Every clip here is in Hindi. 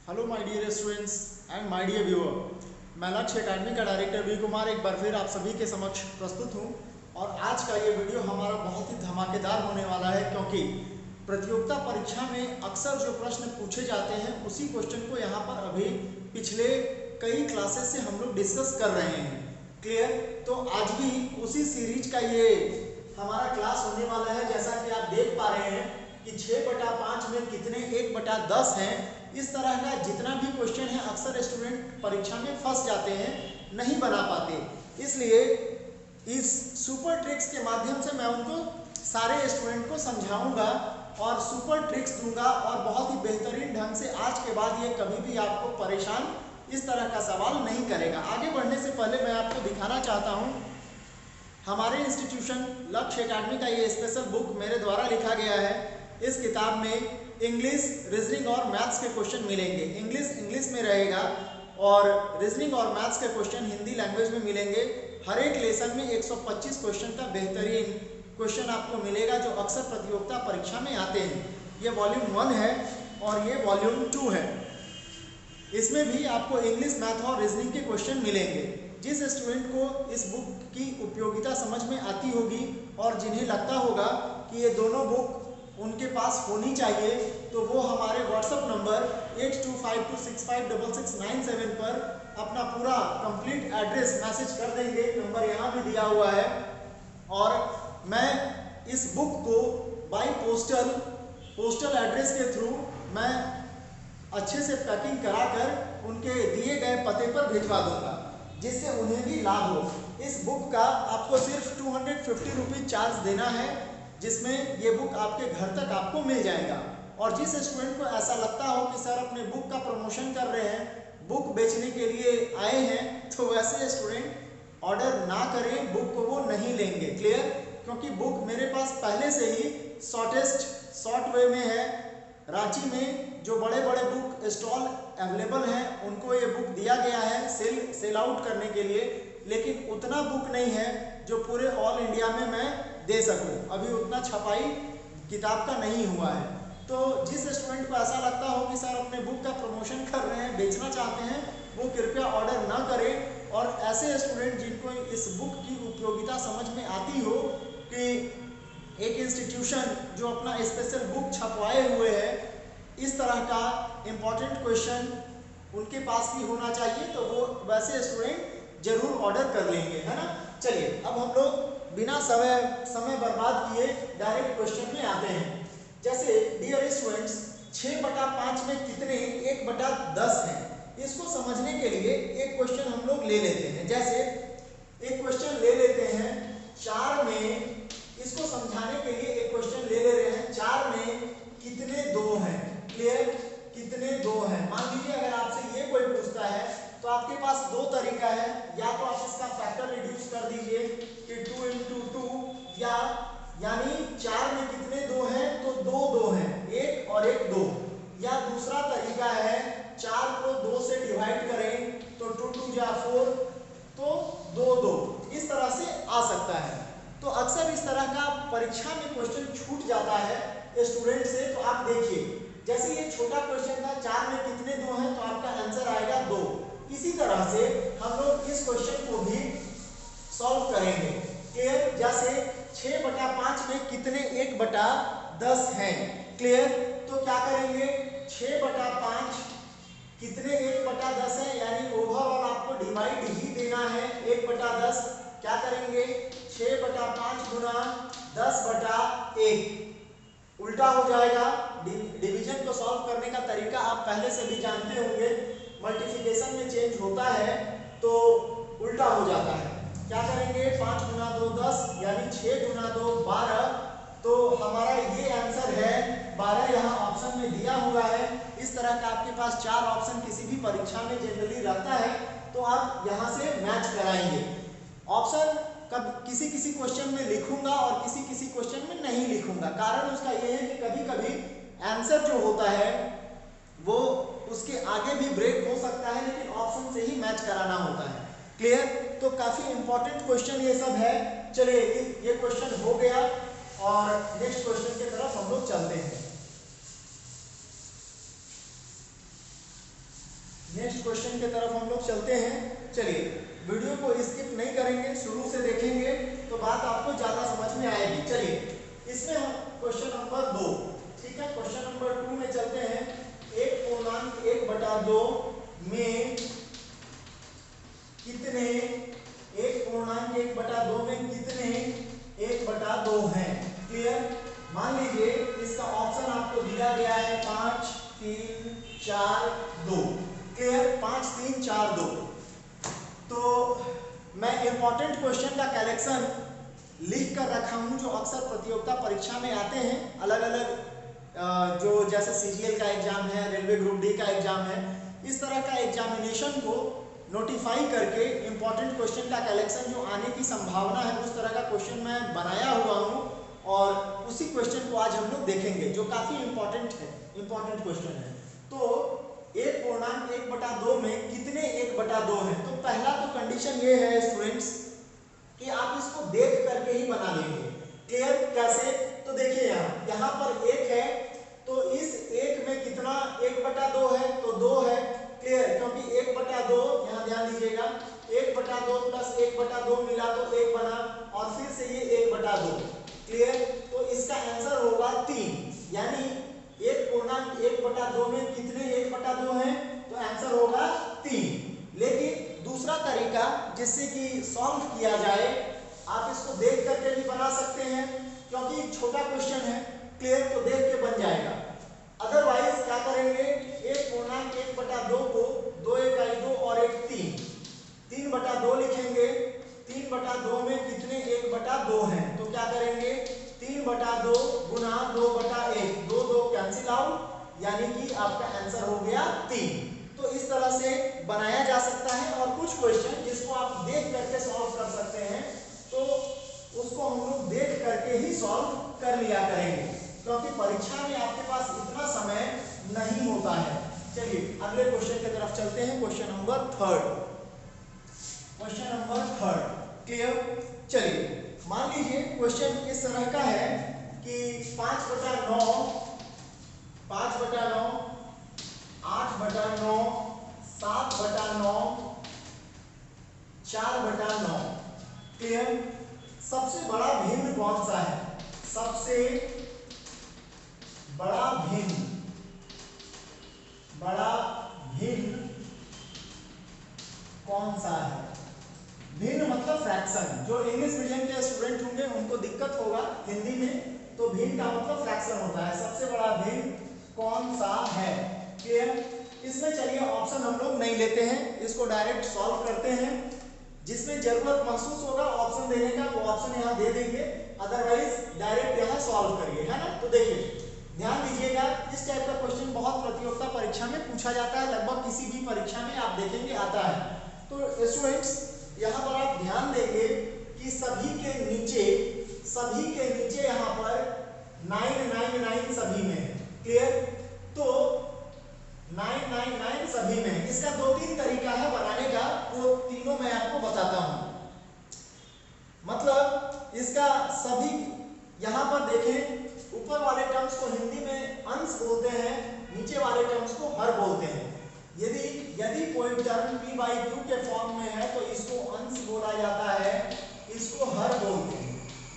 Hello my dear students and my dear viewer, मैं लक्ष्य एकेडमी का डायरेक्टर वी कुमार एक बार फिर आप सभी के समक्ष प्रस्तुत हूं। और आज का ये वीडियो हमारा बहुत ही धमाकेदार होने वाला है, क्योंकि प्रतियोगिता परीक्षा में अक्सर जो प्रश्न पूछे जाते हैं उसी क्वेश्चन को यहाँ पर अभी पिछले कई क्लासेस से हम लोग डिस्कस कर रहे हैं। क्लियर? तो आज भी उसी सीरीज का ये हमारा क्लास होने वाला है। जैसा कि आप देख पा रहे हैं कि 6/5 में कितने 1/10 हैं। इस तरह का जितना भी क्वेश्चन है अक्सर स्टूडेंट परीक्षा में फंस जाते हैं, नहीं बना पाते। इसलिए इस सुपर ट्रिक्स के माध्यम से मैं उनको सारे स्टूडेंट को समझाऊंगा और सुपर ट्रिक्स दूंगा, और बहुत ही बेहतरीन ढंग से आज के बाद ये कभी भी आपको परेशान इस तरह का सवाल नहीं करेगा। आगे बढ़ने से पहले मैं आपको दिखाना चाहता हूँ हमारे इंस्टीट्यूशन लक्ष्य एकेडमी का ये स्पेशल बुक मेरे द्वारा लिखा गया है। इस किताब में इंग्लिश, रीजनिंग और मैथ्स के क्वेश्चन मिलेंगे। इंग्लिश में रहेगा और रीजनिंग और मैथ्स के क्वेश्चन हिंदी लैंग्वेज में मिलेंगे। हर एक लेसन में 125 क्वेश्चन का बेहतरीन क्वेश्चन आपको मिलेगा जो अक्सर प्रतियोगिता परीक्षा में आते हैं। ये वॉल्यूम 1 है और ये वॉल्यूम 2 है। इसमें भी आपको इंग्लिश, मैथ और रीजनिंग के क्वेश्चन मिलेंगे। जिस स्टूडेंट को इस बुक की उपयोगिता समझ में आती होगी और जिन्हें लगता होगा कि ये दोनों बुक उनके पास होनी चाहिए, तो वो हमारे व्हाट्सएप नंबर 8252656697 पर अपना पूरा कंप्लीट एड्रेस मैसेज कर देंगे। नंबर यहाँ भी दिया हुआ है। और मैं इस बुक को बाय पोस्टल एड्रेस के थ्रू मैं अच्छे से पैकिंग कराकर उनके दिए गए पते पर भिजवा दूंगा, जिससे उन्हें भी लाभ हो। इस बुक का आपको सिर्फ 250 रुपीज चार्ज देना है, जिसमें ये बुक आपके घर तक आपको मिल जाएगा। और जिस स्टूडेंट को ऐसा लगता हो कि सर अपने बुक का प्रमोशन कर रहे हैं, बुक बेचने के लिए आए हैं, तो वैसे स्टूडेंट ऑर्डर ना करें, बुक को वो नहीं लेंगे। क्लियर? क्योंकि बुक मेरे पास पहले से ही शॉर्ट वे में है। रांची में जो बड़े बड़े बुक स्टॉल अवेलेबल हैं उनको ये बुक दिया गया है सेल आउट करने के लिए, लेकिन उतना बुक नहीं है जो पूरे ऑल इंडिया में मैं दे सकूं। अभी उतना छपाई किताब का नहीं हुआ है। तो जिस स्टूडेंट को ऐसा लगता हो कि सर अपने बुक का प्रमोशन कर रहे हैं, बेचना चाहते हैं, वो कृपया ऑर्डर ना करें। और ऐसे स्टूडेंट जिनको इस बुक की उपयोगिता समझ में आती हो कि एक इंस्टीट्यूशन जो अपना स्पेशल बुक छपवाए हुए है, इस तरह का इम्पोर्टेंट क्वेश्चन उनके पास भी होना चाहिए, तो वो वैसे स्टूडेंट जरूर ऑर्डर कर लेंगे, है ना। चलिए अब हम लोग बिना समय बर्बाद किए डायरेक्ट क्वेश्चन में आते हैं। जैसे डियर स्टूडेंट्स, 6/5 में कितने 1/10 हैं, इसको समझने के लिए एक क्वेश्चन हम लोग ले लेते हैं। जैसे एक क्वेश्चन ले लेते हैं 4 में, इसको समझाने के लिए एक क्वेश्चन ले रहे हैं 4 में कितने 2 हैं। क्लियर? कितने 2 हैं। मान लीजिए अगर आपसे ये कोई पूछता है तो आपके पास दो तरीका है, या तो आप इसका फैक्टर रिड्यूस कर दीजिए कि 2 × 2, या यानी 4 में कितने 2 हैं, तो 2 हैं, 1 और 1 2। या दूसरा तरीका है 4 को 2 से डिवाइड करें तो 2 × 2 = 4, तो 2 2। इस तरह से आ सकता है। तो अक्सर इस तरह का परीक्षा में क्वेश्चन छूट जाता है स्टूडेंट से। तो आप देखिए, जैसे ये छोटा क्वेश्चन था 4 में कितने 2 हैं, तो आपका आंसर आएगा 2। इसी तरह से हम लोग इस क्वेश्चन को भी सॉल्व करेंगे। क्लियर? जैसे 6/5 में कितने 1/10 हैं। क्लियर? तो क्या करेंगे, 6/5 कितने 1/10 है, यानी ओवरऑल आपको डिवाइड ही देना है 1/10। क्या करेंगे, 6/5 गुना 10/1, उल्टा हो जाएगा। डिवीजन को सॉल्व करने का तरीका आप पहले से भी जानते होंगे, मल्टीप्लिकेशन में चेंज होता है तो उल्टा हो जाता है। क्या करेंगे, 5 × 2 10, यानी 6 × 2 12। तो हमारा ये आंसर है 12, यहाँ ऑप्शन में दिया हुआ है। इस तरह का आपके पास 4 ऑप्शन किसी भी परीक्षा में जनरली रहता है, तो आप यहाँ से मैच कराएंगे। ऑप्शन कब किसी क्वेश्चन में लिखूंगा और किसी क्वेश्चन में नहीं लिखूंगा। कारण उसका यह है कि कभी कभी आंसर जो होता है वो उसके आगे भी ब्रेक हो सकता है, लेकिन ऑप्शन से ही मैच कराना होता है। क्लियर? तो काफी इंपॉर्टेंट क्वेश्चन ये सब है। चलिए ये क्वेश्चन हो गया और नेक्स्ट क्वेश्चन की तरफ हम लोग चलते हैं। नेक्स्ट क्वेश्चन की तरफ हम लोग चलते हैं। चलिए वीडियो को स्किप नहीं करेंगे, शुरू से देखेंगे तो बात आपको ज्यादा समझ में आएगी। चलिए इसमें हम क्वेश्चन नंबर 2, ठीक है, क्वेश्चन नंबर 2 में चलते हैं। 1/1/2 में कितने 1/1/2 में कितने 1/2 हैं? क्लियर। मान लीजिए इसका ऑप्शन आपको दिया गया है 5 3 4 2। क्लियर, 5 3 4 2। तो मैं इंपॉर्टेंट क्वेश्चन का कलेक्शन लिख कर रखा हूं जो अक्सर प्रतियोगिता परीक्षा में आते हैं। अलग अलग जो जैसे सीजीएल का एग्जाम है, रेलवे ग्रुप डी का एग्जाम है, इस तरह का एग्जामिनेशन को नोटिफाई करके इंपॉर्टेंट क्वेश्चन का कलेक्शन जो आने की संभावना है उस तरह का क्वेश्चन मैं बनाया हुआ हूं और उसी क्वेश्चन को आज हम लोग देखेंगे जो काफी इंपॉर्टेंट है, इंपॉर्टेंट क्वेश्चन है। तो 1/1/2 में कितने 1/2 हैं? तो पहला तो कंडीशन ये है स्टूडेंट्स कि आप इसको देख करके ही बना लेंगे। क्लियर, कैसे? तो देखिए यहाँ पर 1 है तो इस 1 में कितना 1/2 है? तो 2 है। क्लियर, क्योंकि 1/2 यहाँ ध्यान दीजिएगा 1/2 प्लस 1/2 मिला तो 1 बना और फिर से ये 1/2। क्लियर, तो इसका आंसर होगा 3। यानी 1/1/2 में कितने 1/2 हैं? तो आंसर होगा 3। लेकिन दूसरा तरीका जिससे कि सॉल्व किया जाए, आप इसको देख करके भी बना सकते हैं क्योंकि छोटा क्वेश्चन है। क्लियर, तो देख के बन जाएगा। अदरवाइज क्या करेंगे, 1/1/2 को 2 × 2 और 1 3 3/2 लिखेंगे। 3/2 में कितने 1/2 हैं? तो क्या करेंगे 3/2 गुना 2/1, 2 2 कैंसिल आउट, यानी कि आपका आंसर हो गया 3। तो इस तरह से बनाया जा सकता है और कुछ क्वेश्चन जिसको आप देख करके सॉल्व कर सकते हैं तो उसको हम लोग देख करके ही सॉल्व कर लिया करेंगे क्योंकि परीक्षा में आपके पास इतना समय नहीं होता है। चलिए अगले क्वेश्चन की तरफ चलते हैं। Question number 3। Question number 3। Clear. चलिए मान लीजिए क्वेश्चन इस तरह का है कि 5/9 5/9 8/9 7/9 4/9। क्लियर। सबसे बड़ा भिन्न कौन सा है? सबसे बड़ा भिन्न कौन सा है? भिन्न मतलब फ्रैक्शन। जो इंग्लिश मीडियम के स्टूडेंट होंगे उनको दिक्कत होगा हिंदी में, तो भिन्न का मतलब फ्रैक्शन होता है। सबसे बड़ा भिन्न कौन सा है? क्लियर। इसमें चलिए ऑप्शन हम लोग नहीं लेते हैं, इसको डायरेक्ट सॉल्व करते हैं। जिसमें जरूरत महसूस होगा ऑप्शन देने का वो ऑप्शन यहाँ दे देंगे, अदरवाइज डायरेक्ट यहाँ सॉल्व करिए, है ना। तो देखिए ध्यान दीजिएगा, इस टाइप का क्वेश्चन बहुत प्रतियोगिता परीक्षा में पूछा जाता है, लगभग किसी भी परीक्षा में आप देखेंगे आता है। तो स्टूडेंट्स यहाँ पर आप ध्यान देंगे कि सभी के नीचे यहाँ पर 999 सभी में है। क्लियर, तो 999 सभी में। इसका 2-3 तरीका है बनाने का, वो तीनों मैं आपको बताता हूं। मतलब इसका सभी यहां पर देखें, ऊपर वाले टर्म्स को हिंदी में अंश बोलते हैं, नीचे वाले टर्म्स को हर बोलते हैं। यदि कोई टर्म p/q के फॉर्म में है तो इसको अंश बोला जाता है, इसको हर बोलते हैं।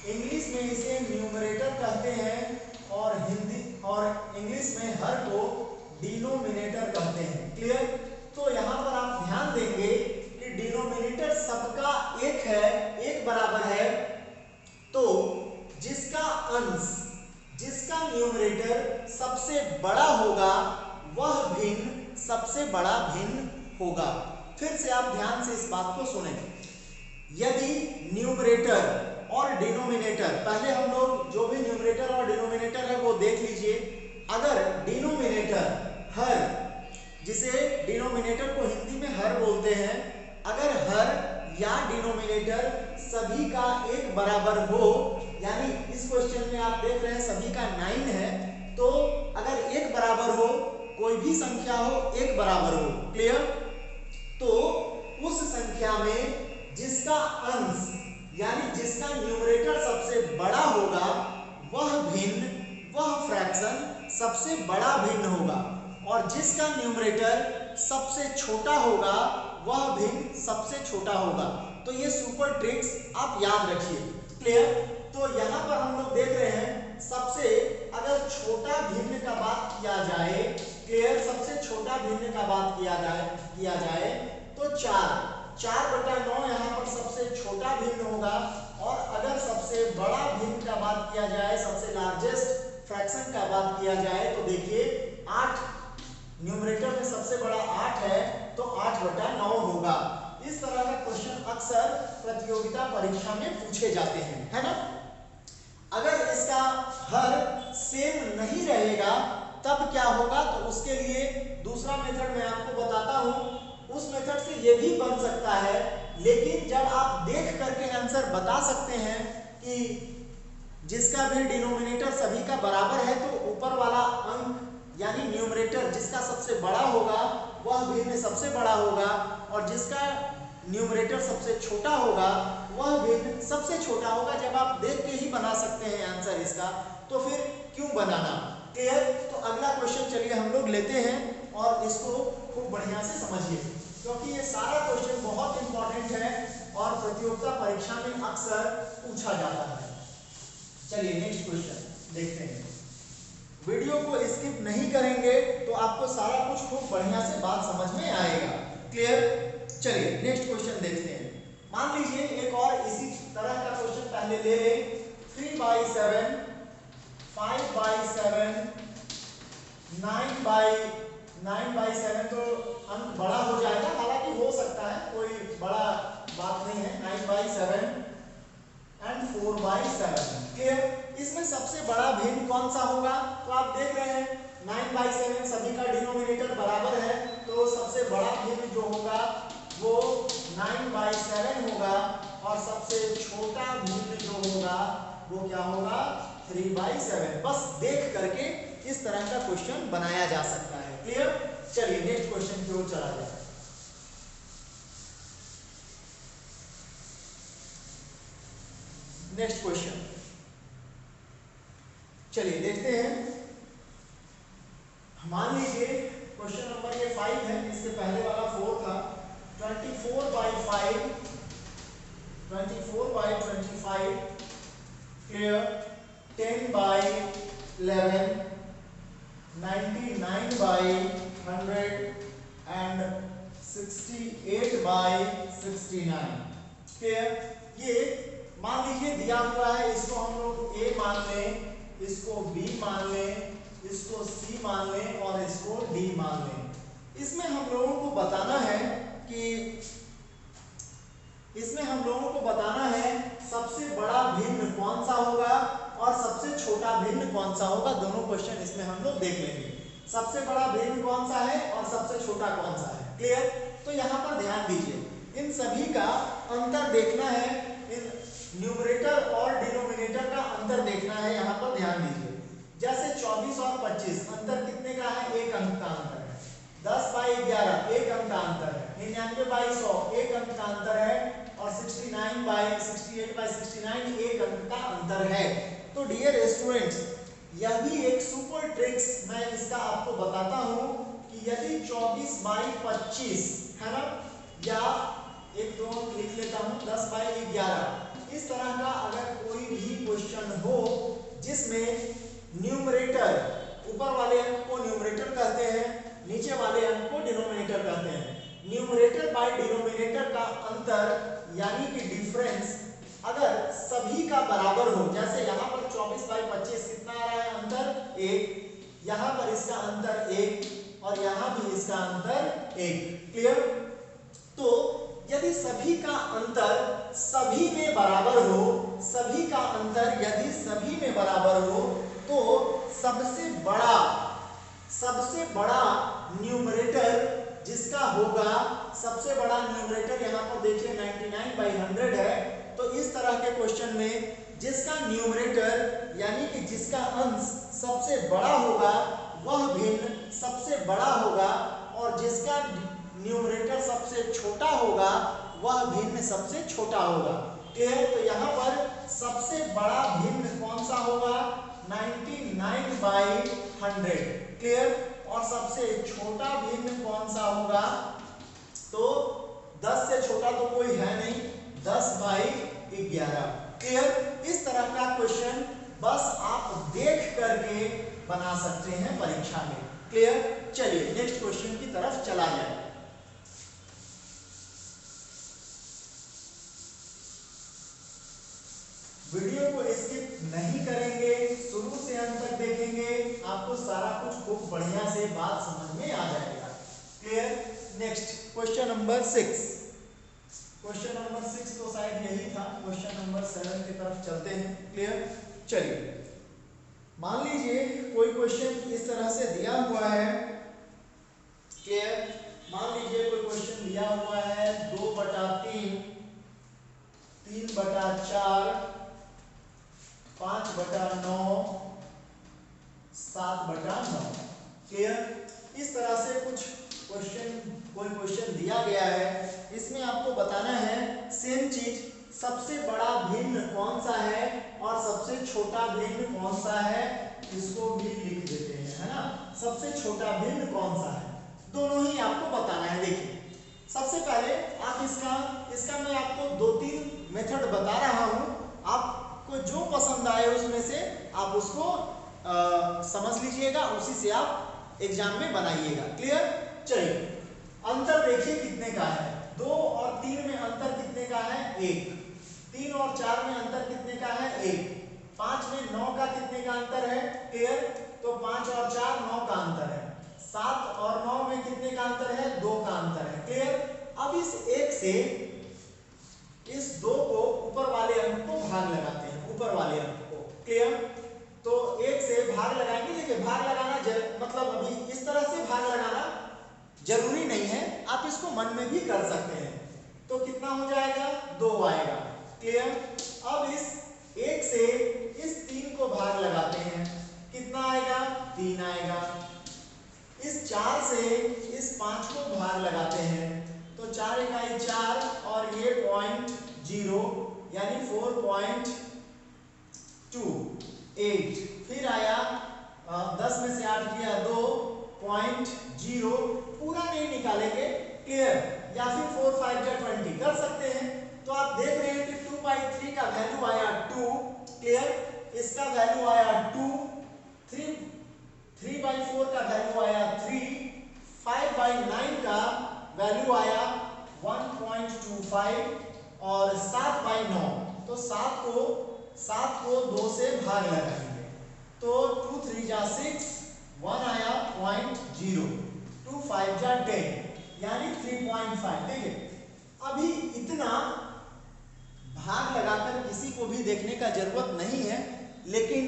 इंग्लिश में इसे न्यूमरेटर कहते हैं और हिंदी और इंग्लिश में हर को डिनोमिनेटर कहते हैं। क्लियर। तो यहाँ पर आप ध्यान देंगे कि डिनोमिनेटर सबका एक है, एक बराबर है, तो जिसका न्यूमरेटर सबसे बड़ा होगा वह भिन्न सबसे बड़ा भिन्न होगा। फिर से आप ध्यान से इस बात को सुनें। यदि न्यूमरेटर और डिनोमिनेटर, पहले हम लोग जो भी न्यूमरेटर और डिनोमिनेटर है वो देख लीजिए। अगर डिनोमिनेटर हर, जिसे डिनोमिनेटर को हिंदी में हर बोलते हैं, अगर हर या डिनोमिनेटर सभी का एक बराबर हो, यानी इस क्वेश्चन में आप देख रहे हैं सभी का 9 है, तो अगर एक बराबर हो, कोई भी संख्या हो एक बराबर हो, क्लियर, तो उस संख्या में जिसका अंश यानी जिसका न्यूमरेटर सबसे बड़ा होगा वह फ्रैक्शन सबसे बड़ा भिन्न होगा। और जिसका न्यूमरेटर सबसे छोटा होगा वह भिन्न सबसे छोटा होगा। तो ये सुपर ट्रिक्स आप याद रखिए। क्लियर? तो यहाँ पर हम लोग देख रहे हैं सबसे अगर छोटा भिन्न का बात किया जाए, क्लियर, सबसे छोटा भिन्न का बात किया जाए तो 4/9 यहाँ पर सबसे छोटा भिन्न होगा। और अगर सबसे बड़ा भिन्न का बात किया जाए, सबसे लार्जेस्ट फ्रैक्शन का बात किया जाए तो देखिए 8, न्यूमरेटर में सबसे बड़ा 8 है तो 8/9 होगा। इस तरह का क्वेश्चन अक्सर प्रतियोगिता परीक्षा में पूछे जाते हैं, है ना। अगर इसका हर सेम नहीं रहेगा तब क्या होगा, तो उसके लिए दूसरा मेथड मैं आपको बताता हूं। उस मेथड से ये भी बन सकता है, लेकिन जब आप देख करके आंसर बता सकते हैं कि जिसका भी डिनोमिनेटर सभी का बराबर है तो ऊपर वाला अंक यानी न्यूमरेटर जिसका सबसे बड़ा होगा वह भिन्न सबसे बड़ा होगा, और जिसका न्यूमरेटर सबसे छोटा होगा वह भिन्न सबसे छोटा होगा। जब आप देख के ही बना सकते हैं आंसर इसका, तो फिर क्यों बनाना। क्लियर? तो अगला क्वेश्चन चलिए हम लोग लेते हैं और इसको खूब बढ़िया से समझिए, क्योंकि ये सारा क्वेश्चन बहुत इंपॉर्टेंट है और प्रतियोगिता परीक्षा में अक्सर पूछा जाता है। चलिए नेक्स्ट क्वेश्चन देखते हैं। वीडियो को स्किप नहीं करेंगे तो आपको सारा कुछ खूब बढ़िया से बात समझ में आएगा। क्लियर? चलिए नेक्स्ट क्वेश्चन देखते हैं। मान लीजिए एक और इसी तरह का क्वेश्चन पहले ले लें। 3/7, 5/7, 9/7 तो अंक बड़ा हो जाएगा, हालांकि हो सकता है, कोई बड़ा बात नहीं है। 9/7 एंड 4/7। क्लियर? इसमें सबसे बड़ा भिन्न कौन सा होगा, तो आप देख रहे हैं 9/7 सभी का डिनोमिनेटर बराबर है, तो सबसे बड़ा भिन्न जो होगा वो 9/7 होगा, और सबसे छोटा भिन्न जो होगा वो क्या होगा, 3/7। बस देख करके इस तरह का क्वेश्चन बनाया जा सकता है। क्लियर? चलिए नेक्स्ट क्वेश्चन की ओर चला जाए। नेक्स्ट क्वेश्चन चलिए देखते हैं। मान लीजिए क्वेश्चन नंबर ये 5 है, इसके पहले वाला 4 था। 24/5, 24/25, क्लियर, 10/11, 99/100 एंड 68/69। क्लियर? ये मान लीजिए दिया हुआ है, इसको हम लोग A मान लें, इसको B मान लें, इसको C मान लें और इसको D मान लें। इसमें हम लोगों को बताना है सबसे बड़ा भिन्न कौन सा होगा और सबसे छोटा भिन्न कौन सा होगा। दोनों क्वेश्चन इसमें हम लोग देख लेंगे। सबसे बड़ा भिन्न कौन सा है और सबसे छोटा कौन सा है। क्लियर? तो यहाँ पर ध्यान दीजिए, इन सभी का अंतर देखना है, इन न्यूमरेटर और डिनोमिनेटर का अंतर देखना है। यहाँ पर ध्यान दीजिए, जैसे 24 और 25 अंतर कितने का है, 1 अंक का अंतर है। 10/11 1 अंक का अंतर है। 99/100 1 अंक का अंतर है, और 68/69 1 अंक का अंतर है। तो डियर स्टूडेंट्स, यह भी एक सुपर ट्रिक्स मैं इसका आपको बताता हूँ कि यदि 24/25 है ना, या एक दो लिख लेता हूँ 10/11, इस तरह का अगर कोई भी क्वेश्चन हो जिसमें न्यूमरेटर, ऊपर वाले अंक को न्यूमरेटर कहते हैं, नीचे वाले अंक को डिनोमिनेटर कहते हैं। न्यूमरेटर बाय डिनोमिनेटर का अंतर यानी कि डिफरेंस अगर सभी का बराबर हो, जैसे यहाँ पर 24/25 कितना आ रहा है अंतर, 1, यहाँ पर इसका अंतर 1 और यहाँ भी इसका अंतर 1। क्लियर? तो यदि सभी का अंतर सभी में बराबर हो, सभी का अंतर यदि सभी में बराबर हो, तो सबसे बड़ा न्यूमरेटर जिसका होगा, सबसे बड़ा न्यूमरेटर यहाँ पर देखिए 99/100 है। तो इस तरह के क्वेश्चन में जिसका न्यूमरेटर यानी कि जिसका अंश सबसे बड़ा होगा वह भिन्न सबसे बड़ा होगा, और जिसका न्यूमरेटर सबसे छोटा होगा वह भिन्न सबसे छोटा होगा। क्लियर? तो यहाँ पर सबसे बड़ा भिन्न कौन सा होगा, 99/100। क्लियर? और सबसे छोटा भिन्न कौन सा होगा? तो 10 से छोटा तो कोई है नहीं, 10/11। क्लियर? इस तरह का क्वेश्चन बस आप देख करके बना सकते हैं परीक्षा में। क्लियर? चलिए नेक्स्ट क्वेश्चन की तरफ चला जाए। वीडियो को स्किप नहीं करेंगे, शुरू से अंत तक देखेंगे, आपको सारा कुछ खूब बढ़िया से बात समझ में आ जाएगा। Clear? Next question number 6। Question number 6 तो शायद यही था। क्वेश्चन नंबर 7 की तरफ चलते हैं। क्लियर? चलिए मान लीजिए कोई क्वेश्चन इस तरह से दिया हुआ है। क्लियर? मान लीजिए कोई क्वेश्चन दिया हुआ है 2/3, 3/4, 5/9, 7/9। क्लियर? इस तरह से कुछ कोई क्वेश्चन दिया गया है। इसमें आपको बताना है सेम चीज, सबसे बड़ा भिन्न कौन सा है और सबसे छोटा भिन्न कौन सा है, इसको भी लिख देते हैं, है ना। सबसे छोटा भिन्न कौन सा है, दोनों ही आपको बताना है। देखिए सबसे पहले आप इसका मैं आपको 2-3 मेथड बता रहा हूं, आपको जो पसंद आए उसमें से आप उसको समझ लीजिएगा, उसी से आप एग्जाम में बनाइएगा। क्लियर? चलिए अंतर देखिए कितने का है। 2 और 3 में अंतर कितने का है? 1। 3 और 4 में अंतर कितने का है? 1। 5 में 9 का कितने का अंतर है? क्लियर? तो 5 और 4 9 का अंतर है। 7 और 9 में कितने का अंतर है? 2 का अंतर है। क्लियर? अब इस 1 से इस 2 को ऊपर वाले अंक को भाग लगाते हैं, ऊपर वाले अंक को। क्लियर? तो 1 से भाग लगाएंगे। देखिए भाग लगाना मतलब अभी इस तरह से भाग लगाना जरूरी नहीं है, आप इसको मन में भी कर सकते हैं। तो कितना हो जाएगा? 2 आएगा। क्लियर? अब इस 1 से इस 3 को भाग लगाते हैं, कितना आएगा? 3 आएगा। इस 4 से इस 5 को भाग लगाते हैं, तो 4 इकाई 4 और ये 0.0 यानी 4.28। फिर आया 10 में से 8 गया 2.0, पूरा नहीं निकालेंगे। क्लियर? या फिर 4 5 जा 20 कर सकते हैं। तो आप देख रहे हैं कि 2/3 का वैल्यू आया 2। क्लियर? इसका वैल्यू आया 2। 3/4 का वैल्यू आया 3। 5/9 का वैल्यू आया 1.25 और 7/9, तो 7 को 2 से भाग लगाएंगे, तो 2 3 जा 6, 1 आया 0.0, 2 5 जा 10 यानी 3.5। देखिए अभी इतना भाग लगाकर किसी को भी देखने का जरूरत नहीं है, लेकिन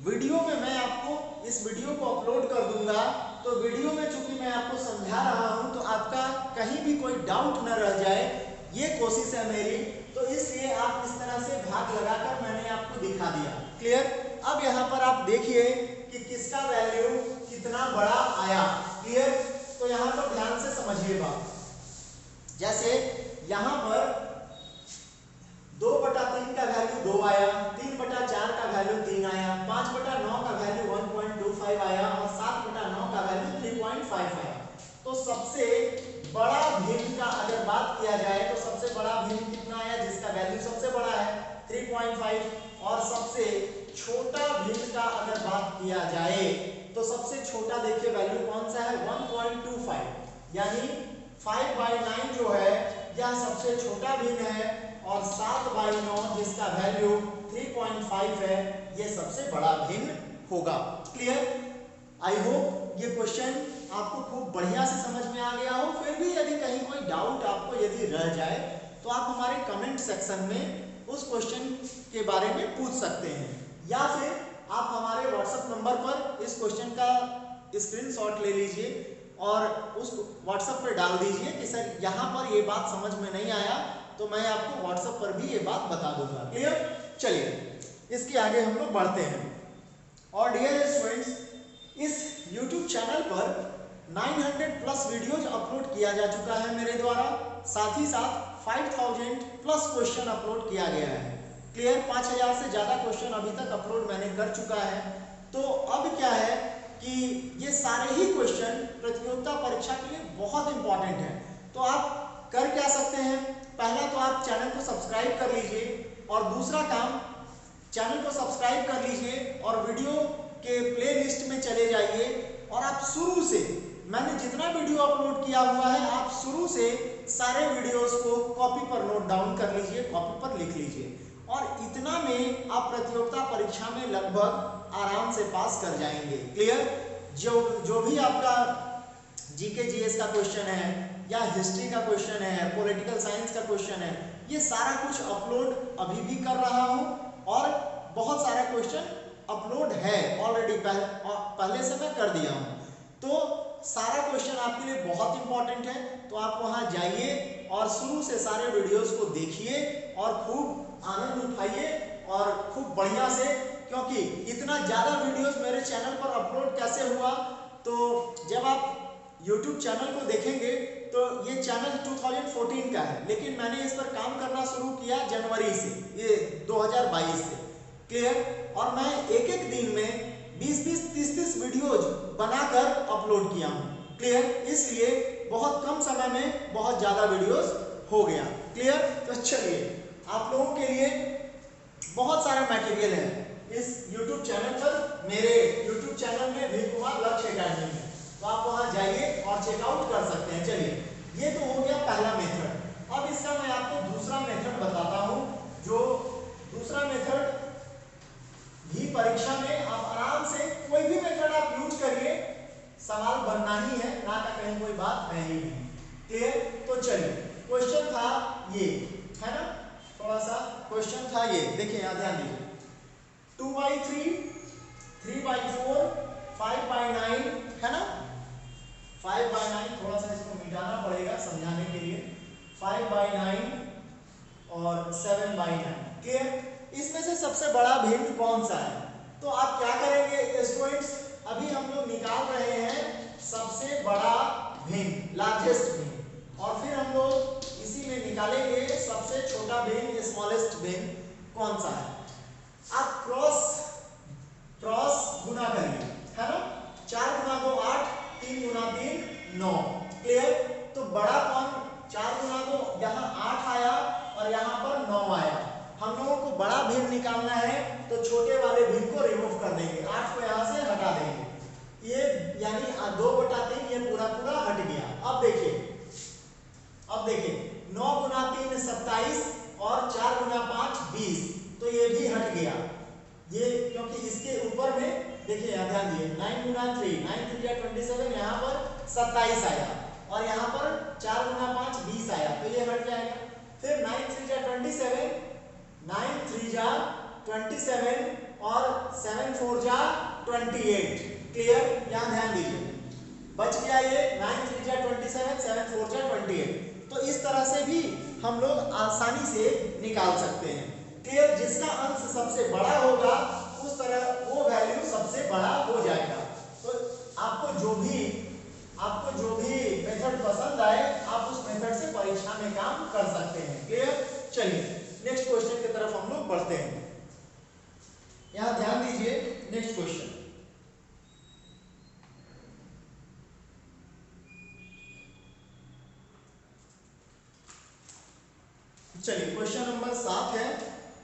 वीडियो में मैं आपको इस वीडियो को अपलोड कर दूंगा, तो वीडियो में चूंकि मैं आपको समझा रहा हूं तो आपका कहीं भी कोई डाउट न रह जाए, ये कोशिश है मेरी। तो इसलिए आप इस तरह से भाग लगाकर मैंने आपको दिखा दिया। क्लियर? अब यहाँ पर आप देखिए कि किसका वैल्यू कितना बड़ा आया। क्लियर? तो यहाँ पर ध्यान से समझिएगा। जैसे यहाँ पर 2/3 का वैल्यू 2 आया, 3/4 का वैल्यू 3 आया, 5/9 का वैल्यू 1.25 आया और 7/9 का वैल्यू 3.5 आया। तो सबसे बड़ा भिन्न का अगर बात किया जाए तो सबसे बड़ा भिन्न कितना आया, जिसका वैल्यू सबसे बड़ा है 3.5। और सबसे छोटा भिन्न का अगर बात किया जाए तो सबसे छोटा देखिए वैल्यू कौन सा है? 1.25 यानी 5/9 जो है यह सबसे छोटा भिन्न है और 7/9 जिसका वैल्यू 3.5 है ये सबसे बड़ा भिन्न होगा। क्लियर? आई होप ये क्वेश्चन आपको खूब बढ़िया से समझ में आ गया हो। फिर भी यदि कहीं कोई डाउट आपको यदि रह जाए तो आप हमारे कमेंट सेक्शन में उस क्वेश्चन के बारे में पूछ सकते हैं, या फिर आप हमारे व्हाट्सएप नंबर पर इस क्वेश्चन का स्क्रीनशॉट ले लीजिए और उस व्हाट्सएप पर डाल दीजिए कि सर यहाँ पर ये बात समझ में नहीं आया, तो मैं आपको व्हाट्सएप पर भी ये बात बता दूंगा। क्लियर? चलिए इसके आगे हम लोग बढ़ते हैं। और डियर स्टूडेंट्स, इस YouTube चैनल पर 900+ वीडियोज अपलोड किया जा चुका है मेरे द्वारा, साथ ही साथ 5000+ क्वेश्चन अपलोड किया गया है। क्लियर? 5000 से ज़्यादा क्वेश्चन अभी तक अपलोड मैंने कर चुका है। तो अब क्या है कि ये सारे ही क्वेश्चन प्रतियोगिता परीक्षा के लिए बहुत इंपॉर्टेंट है। तो आप कर क्या सकते हैं, पहला तो आप चैनल को सब्सक्राइब कर लीजिए और दूसरा काम, चैनल को सब्सक्राइब कर लीजिए और वीडियो के प्लेलिस्ट में चले जाइए और आप शुरू से, मैंने जितना वीडियो अपलोड किया हुआ है आप शुरू से सारे वीडियोस को कॉपी पर नोट डाउन कर लीजिए, कॉपी पर लिख लीजिए और इतना में आप प्रतियोगिता परीक्षा में लगभग आराम से पास कर जाएंगे। क्लियर? जो भी आपका जीके जीएस का क्वेश्चन है या हिस्ट्री का क्वेश्चन है, पॉलिटिकल साइंस का क्वेश्चन है, ये सारा कुछ अपलोड अभी भी कर रहा हूँ और बहुत सारा क्वेश्चन अपलोड है ऑलरेडी, पहले से मैं कर दिया हूँ। तो सारा क्वेश्चन आपके लिए बहुत इंपॉर्टेंट है, तो आप वहाँ जाइए और शुरू से सारे वीडियोस को देखिए और खूब आनंद उठाइए और खूब बढ़िया से, क्योंकि इतना ज़्यादा वीडियोस मेरे चैनल पर अपलोड कैसे हुआ, तो जब आप YouTube चैनल को देखेंगे तो ये चैनल 2014 का है, लेकिन मैंने इस पर काम करना शुरू किया जनवरी से, ये 2022 से। क्लियर? और मैं एक एक दिन में 20-20, 30-30 वीडियोज बनाकर अपलोड किया हूँ। क्लियर? इसलिए बहुत कम समय में बहुत ज़्यादा वीडियोज हो गया। क्लियर? तो चलिए, आप लोगों के लिए बहुत सारा मटेरियल है इस YouTube चैनल पर, मेरे YouTube चैनल में वी कुमार लक्ष्य एकेडमी में, तो आप वहाँ जाइए और चेकआउट कर सकते हैं। चलिए, ये तो हो गया पहला मेथड। अब इसका मैं आपको दूसरा मेथड बताता हूँ, जो दूसरा मेथड भी परीक्षा में आप आराम से कोई भी मेथड आप यूज करिए, सवाल बनना ही है, ना का कहीं कोई बात है ही नहीं। क्लियर? तो चलिए, क्वेश्चन था ये, है ना, थोड़ा सा क्वेश्चन था ये, देखिए यहाँ ध्यान दीजिए, 2/3, 3/4, 5/9, है ना, 5/9, थोड़ा सा इसको मिटाना पड़ेगा समझाने के लिए, 5/9 और 7/9। क्लियर? इसमें से सबसे बड़ा भिन्न कौन सा है? तो आप क्या करेंगे स्टूडेंट्स, अभी हम लोग निकाल रहे हैं सबसे बड़ा भिन्न, लार्जेस्ट भिन्न, और फिर हम लोग इसी में निकालेंगे सबसे छोटा भिन्न, स्मॉलेस्ट भिन्न कौन सा है। आप क्रॉस गुना करिए, है ना, 4 गुना 2 8, 3 गुना 3 9। क्लियर? तो बड़ा कौन, 4 गुना 2 यहाँ 8 आया और यहाँ पर 9 आया। हम लोगों को बड़ा भिन्न निकालना है तो छोटे वाले भिन्न को रिमूव कर देंगे, 8 को यहाँ से हटा देंगे, ये यानी 2/3 ये पूरा पूरा हट गया। अब देखिए 9 गुना 3 27 और 4 गुना 5 20, तो ये भी हट गया, ये क्योंकि इसके ऊपर में देखिए यहाँ ध्यान दिए, 9 गुना 3 9 3 या 27, यहाँ पर 27 आया और यहाँ पर 4 गुना 5 20 आया, तो ये हट जाएगा। फिर 9 3 या 27, 9 3 जा 27 और 7 4 जा 28। क्लियर? यहाँ ध्यान दीजिए, बच गया ये 9 3 जा 27, 7 4 जा 28। तो इस तरह से भी हम लोग आसानी से निकाल सकते हैं। क्लियर? जिसका अंश सबसे बड़ा होगा उस तरह वो वैल्यू सबसे बड़ा हो जाएगा। तो आपको जो भी मेथड पसंद आए आप उस मेथड से परीक्षा में काम कर सकते हैं। क्लियर? चलिए नेक्स्ट क्वेश्चन की तरफ हम लोग बढ़ते हैं। यहां ध्यान दीजिए, नेक्स्ट क्वेश्चन, चलिए क्वेश्चन नंबर 7 है,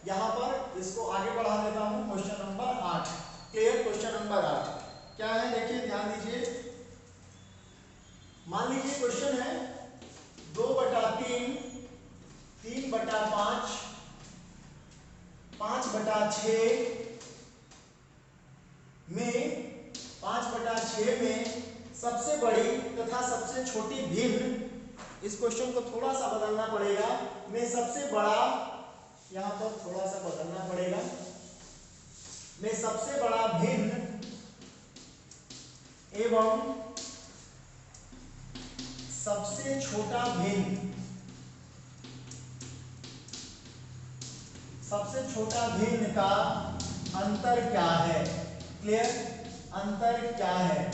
यहां पर इसको आगे बढ़ा देता हूं, question number 8। Clear? Question number 8 क्या है, देखिए ध्यान दीजिए, मान लीजिए क्वेश्चन है 2/3, 3/5, 5/6 में सबसे बड़ी तथा सबसे छोटी भिन्न, इस क्वेश्चन को थोड़ा सा बदलना पड़ेगा, में सबसे बड़ा, यहां पर थोड़ा सा बदलना पड़ेगा, में सबसे बड़ा भिन्न एवं सबसे छोटा भिन्न, सबसे छोटा भिन्न का अंतर क्या है। क्लियर? अंतर क्या है,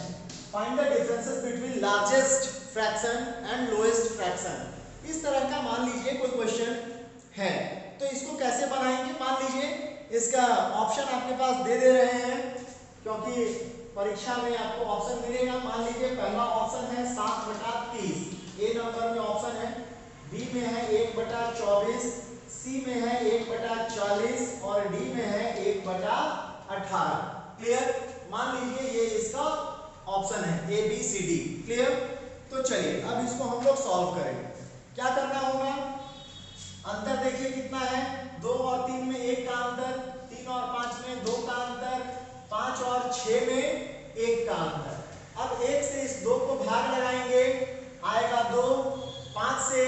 find the differences between largest fraction and lowest fraction. इस तरह का मान लीजिए कोई क्वेश्चन है, तो इसको कैसे बनाएंगे, मान लीजिए इसका ऑप्शन आपके पास दे रहे हैं, क्योंकि परीक्षा में आपको ऑप्शन मिलेगा। मान लीजिए पहला ऑप्शन है 7/30, ए नंबर में ऑप्शन है, बी में है 1/24, सी में है 1/40 और डी में है 1/18। क्लियर? मान लीजिए ये इसका ऑप्शन है A B C D. Clear? तो चलिए अब इसको हम लोग सॉल्व करेंगे। क्या करना होगा? अंतर देखिए कितना है, 2 और 3 में 1 का अंतर, 3 और 5 में 2 का अंतर, 5 और 6 में 1 का अंतर। अब 1 से इस 2 को भाग लगाएंगे, आएगा 2, 5 से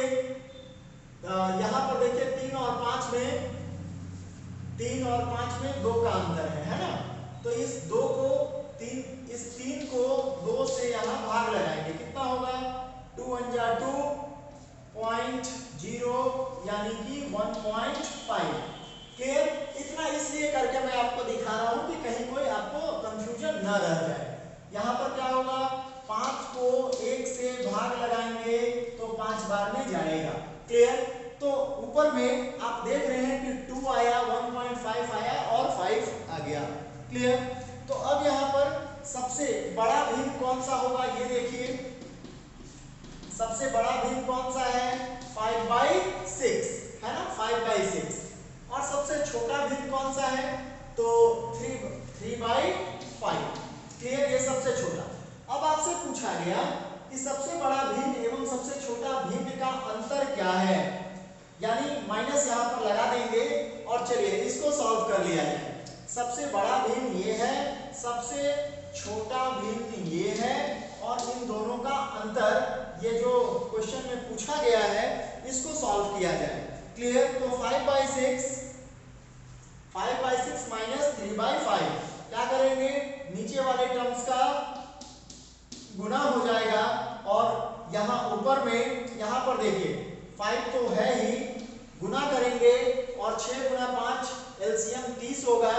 यहां पर देखिए 3 और 5 में 2 का अंतर है ना। तो इस 2 को 3 को 2 से यहां भाग लगाएंगे, कितना होगा? 2 1 जा 2, 0.0 यानी कि 1.5। क्लियर? इतना इसलिए करके मैं आपको दिखा रहा हूं कि कहीं कोई आपको कंफ्यूजन न रह जाए। यहां पर क्या होगा? 5 को 1 से भाग लगाएंगे तो 5 बार में जाएगा। क्लियर? तो ऊपर में आप देख रहे हैं कि 2 आया, 1.5 आया और 5 आ गया। क्लियर? तो अब यहां पर सबसे बड़ा भिन्न कौन सा होगा ये देखिए। सबसे बड़ा भिन्न कौन सा है? 5/6 है ना, 5/6। और सबसे छोटा भिन्न कौन सा है? तो 3/5। क्लियर? ये सबसे छोटा। अब आपसे पूछा गया कि सबसे बड़ा भिन्न एवं सबसे छोटा भिन्न का अंतर क्या है, यानी माइनस यहां पर लगा देंगे और चलिए इसको सॉल्व कर लिया जाए। सबसे बड़ा भिन्न ये है, सबसे छोटा भिन्न ये है और इन दोनों का अंतर, ये जो क्वेश्चन में पूछा गया है इसको सॉल्व किया जाए। क्लियर? तो 5/6 माइनस 3/5 क्या करेंगे? नीचे वाले टर्म्स का गुना हो जाएगा और यहां ऊपर में यहां पर देखिए 5 तो है ही, गुना करेंगे और 6 गुना 5 एलसीएम 30 होगा।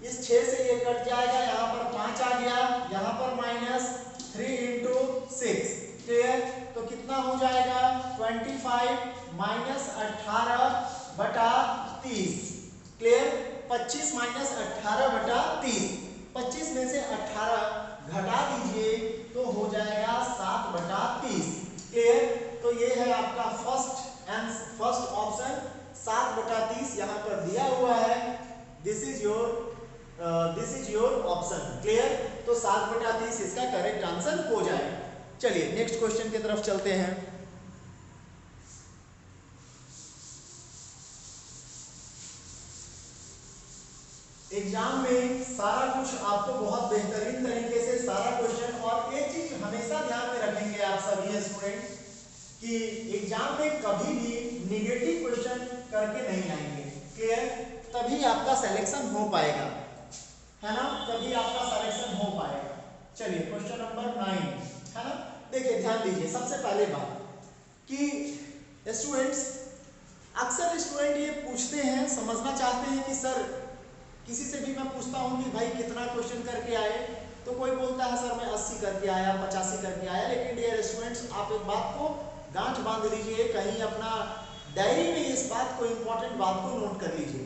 इस 6 से ये कट जाएगा, यहाँ पर 5 आ गया, यहाँ पर माइनस 3 × 6। क्लियर? तो कितना हो जाएगा? 25 माइनस 18/30। क्लियर? 25 माइनस 18/30। 25 में से 18 घटा दीजिए तो हो जाएगा 7/30। क्लियर? तो ये है आपका फर्स्ट ऑप्शन 7/30 यहाँ पर दिया हुआ है। This is your option. Clear? तो 7/30 इसका करेक्ट आंसर हो जाएगा। चलिए नेक्स्ट क्वेश्चन की तरफ चलते हैं। एग्जाम में सारा कुछ आपको बहुत बेहतरीन तरीके से सारा क्वेश्चन, और एक चीज हमेशा ध्यान में रखेंगे आप सभी स्टूडेंट कि एग्जाम में कभी भी निगेटिव क्वेश्चन करके नहीं आएंगे। क्लियर? तभी आपका सिलेक्शन हो पाएगा, है ना, तभी आपका सिलेक्शन हो पाएगा। चलिए क्वेश्चन नंबर 9 है ना। देखिए ध्यान दीजिए, सबसे पहले बात कि स्टूडेंट्स, अक्सर स्टूडेंट ये पूछते हैं, समझना चाहते हैं कि सर, किसी से भी मैं पूछता हूँ कि भाई कितना क्वेश्चन करके आए, तो कोई बोलता है सर मैं 80 करके आया, 85 करके आया। लेकिन डियर स्टूडेंट्स, आप एक बात को गांठ बांध लीजिए, कहीं अपना डायरी में इस बात को, इंपॉर्टेंट बात को नोट कर लीजिए।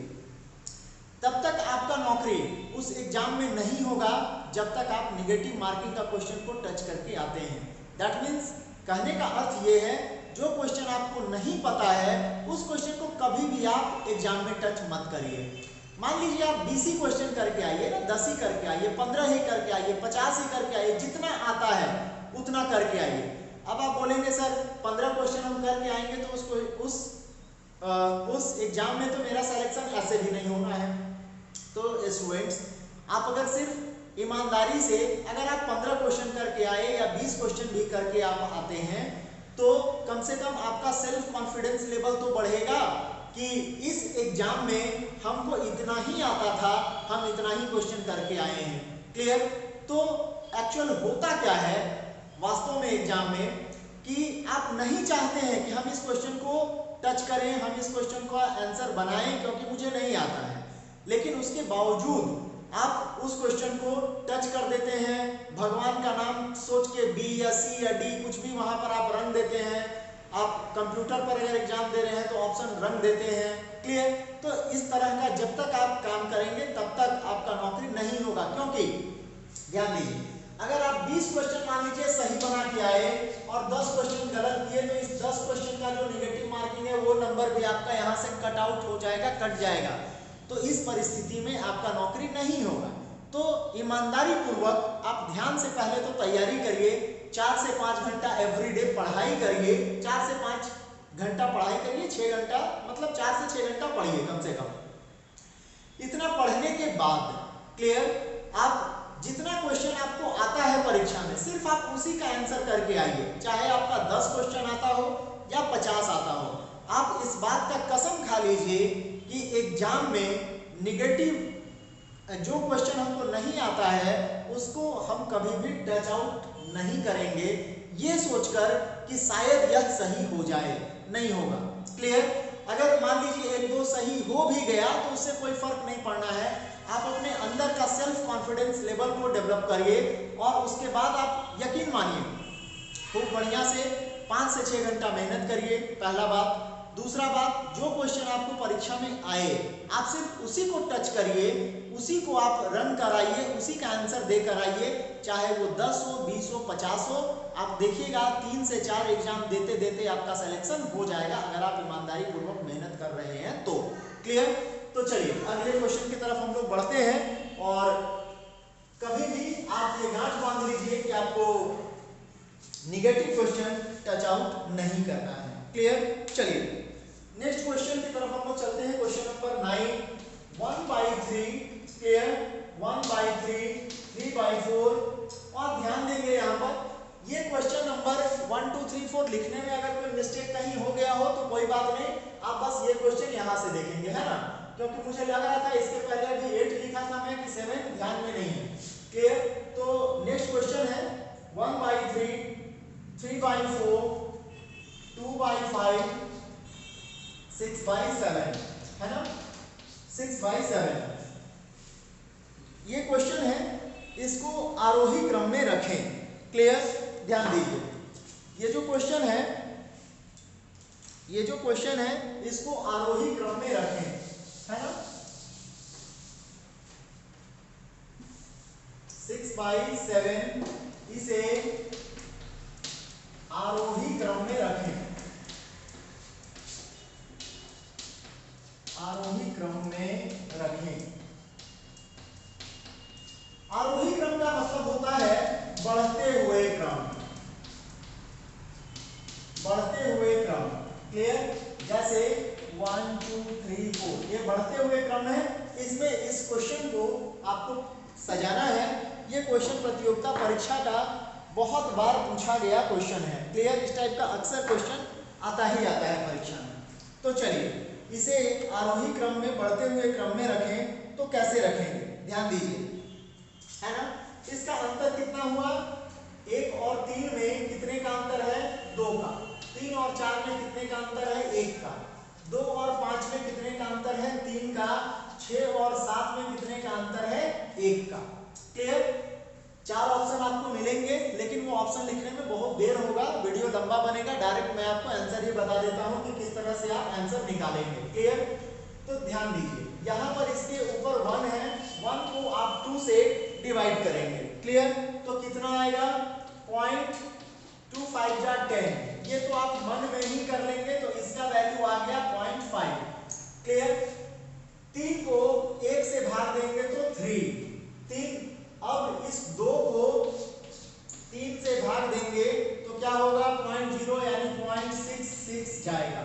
तब तक आपका नौकरी उस एग्जाम में नहीं होगा जब तक आप निगेटिव मार्किंग का क्वेश्चन को टच करके आते हैं। दैट मीन्स कहने का अर्थ ये है, जो क्वेश्चन आपको नहीं पता है उस क्वेश्चन को कभी भी आप एग्जाम में टच मत करिए। मान लीजिए आप 20 ही क्वेश्चन करके आइए ना, 10 ही करके आइए, 15 ही करके आइए, 50 ही करके आइए, जितना आता है उतना करके आइए। अब आप बोलेंगे सर 15 क्वेश्चन हम करके आएंगे तो उस एग्जाम में तो मेरा सिलेक्शन ऐसे भी नहीं होना है। तो स्टूडेंट्स, आप अगर सिर्फ ईमानदारी से अगर आप 15 क्वेश्चन करके आए या 20 क्वेश्चन भी करके आप आते हैं, तो कम से कम आपका सेल्फ कॉन्फिडेंस लेवल तो बढ़ेगा कि इस एग्जाम में हमको इतना ही आता था, हम इतना ही क्वेश्चन करके आए हैं। क्लियर? तो एक्चुअल होता क्या है वास्तव में एग्जाम में, कि आप नहीं चाहते हैं कि हम इस क्वेश्चन को टच करें, हम इस क्वेश्चन का आंसर बनाएं क्योंकि मुझे नहीं आता है, लेकिन उसके बावजूद आप उस क्वेश्चन को टच कर देते हैं। भगवान का नाम सोच के बी या सी या डी कुछ भी वहां पर आप रंग देते हैं। आप कंप्यूटर पर अगर एग्जाम दे रहे हैं तो ऑप्शन रंग देते हैं। क्लियर? तो इस तरह का जब तक आप काम करेंगे तब तक आपका नौकरी नहीं होगा, क्योंकि ध्यान दीजिए, अगर आप 20 क्वेश्चन मान लीजिए सही बना के आए और 10 क्वेश्चन गलत किए तो इस 10 क्वेश्चन का जो नेगेटिव मार्किंग है वो नंबर भी आपका यहाँ से कट आउट हो जाएगा, कट जाएगा। तो इस परिस्थिति में आपका नौकरी नहीं होगा। तो ईमानदारी पूर्वक आप ध्यान से पहले तो तैयारी करिए, 4 से 5 घंटा एवरीडे पढ़ाई करिए, 4 से 5 घंटा पढ़ाई करिए, 6 घंटा मतलब 4 से 6 घंटा पढ़िए कम से कम। इतना पढ़ने के बाद क्लियर, आप जितना क्वेश्चन आपको आता है परीक्षा में सिर्फ आप उसी का आंसर करके आइए, चाहे आपका 10 क्वेश्चन आता हो या 50 आता हो। आप इस बात का कसम खा लीजिए कि एग्जाम में निगेटिव जो क्वेश्चन हमको नहीं आता है उसको हम कभी भी टच आउट नहीं करेंगे, ये सोचकर कि शायद यह सही हो जाए, नहीं होगा। क्लियर, अगर मान लीजिए 1-2 सही हो भी गया तो उससे कोई फर्क नहीं पड़ना है। आप अपने अंदर का सेल्फ कॉन्फिडेंस लेवल को डेवलप करिए और उसके बाद आप यकीन मानिए खूब बढ़िया से 5 से 6 घंटा मेहनत करिए, पहला बात। दूसरा बात, जो क्वेश्चन आपको परीक्षा में आए आप सिर्फ उसी को टच करिए, उसी को आप रन कराइए, उसी का आंसर दे कर आइए, चाहे वो 10 हो, 20 हो, 50 हो। आप देखिएगा 3 से 4 एग्जाम देते देते आपका सिलेक्शन हो जाएगा अगर आप ईमानदारी पूर्वक मेहनत कर रहे हैं तो। क्लियर, तो चलिए अगले क्वेश्चन की तरफ हम लोग बढ़ते हैं। और कभी भी आप ये गांठ बांध लीजिए कि आपको निगेटिव क्वेश्चन टच आउट नहीं करना है। क्लियर, चलिए नेक्स्ट क्वेश्चन की तरफ हम लोग चलते हैं। Question number 9, 1/3। क्लियर, 1/3, 3/4। और ध्यान देंगे यहाँ पर ये क्वेश्चन नंबर 1, 2, 3, 4 लिखने में अगर कोई मिस्टेक कहीं हो गया हो तो कोई बात नहीं, आप बस ये क्वेश्चन यहाँ से देखेंगे, है ना, क्योंकि मुझे लग रहा था इसके पहले अभी 8 लिखा था मैं कि 7 ध्यान में नहीं है। क्लियर, तो नेक्स्ट क्वेश्चन है 1/3, 3/4, 2/5, 6/7, है ना, 6/7। ये क्वेश्चन है, इसको आरोही क्रम में रखें। क्लियर, ध्यान दीजिए, ये जो क्वेश्चन है इसको आरोही क्रम में रखें, है ना, 6/7 इसे आरोही क्रम में रखें, आरोही क्रम में रखें। आरोही क्रम का मतलब होता है बढ़ते हुए क्रम, बढ़ते हुए क्रम। क्लियर, जैसे 1, 2, 3, 4 ये बढ़ते हुए क्रम है। इसमें इस क्वेश्चन को आपको सजाना है। ये क्वेश्चन प्रतियोगिता परीक्षा का बहुत बार पूछा गया क्वेश्चन है। क्लियर, इस टाइप का अक्सर क्वेश्चन आता ही आता है परीक्षा में। तो चलिए इसे आरोही क्रम में बढ़ते हुए क्रम में रखें तो कैसे रखेंगे, ध्यान दीजिए, है ना। इसका अंतर कितना हुआ, 1 और 3 में कितने का अंतर है, 2 का। 3 और 4 में कितने का अंतर है, 1 का। 2 और 5 में कितने का अंतर है, 3 का। 6 और 7 में कितने का अंतर है, 1 का। क्लियर, 4 ऑप्शन आपको मिलेंगे लेकिन वो ऑप्शन लिखने में बहुत देर होगा, वीडियो लंबा बनेगा। डायरेक्ट मैं आपको आंसर ही बता देता हूं कि किस तरह से आप आंसर निकालेंगे। क्लियर, तो ध्यान दीजिए, यहाँ पर इसके ऊपर 1 है, 1 को आप 2 से डिवाइड करेंगे। क्लियर, तो कितना आएगा, 0.25 या 10। ये तो आप मन में ही कर लेंगे, तो इसका वैल्यू आ गया 0.5। क्लियर, 3 को 1 से भाग देंगे तो 3। अब इस 2 को 3 से भाग देंगे तो क्या होगा, 0.0 यानी 0.66 जाएगा।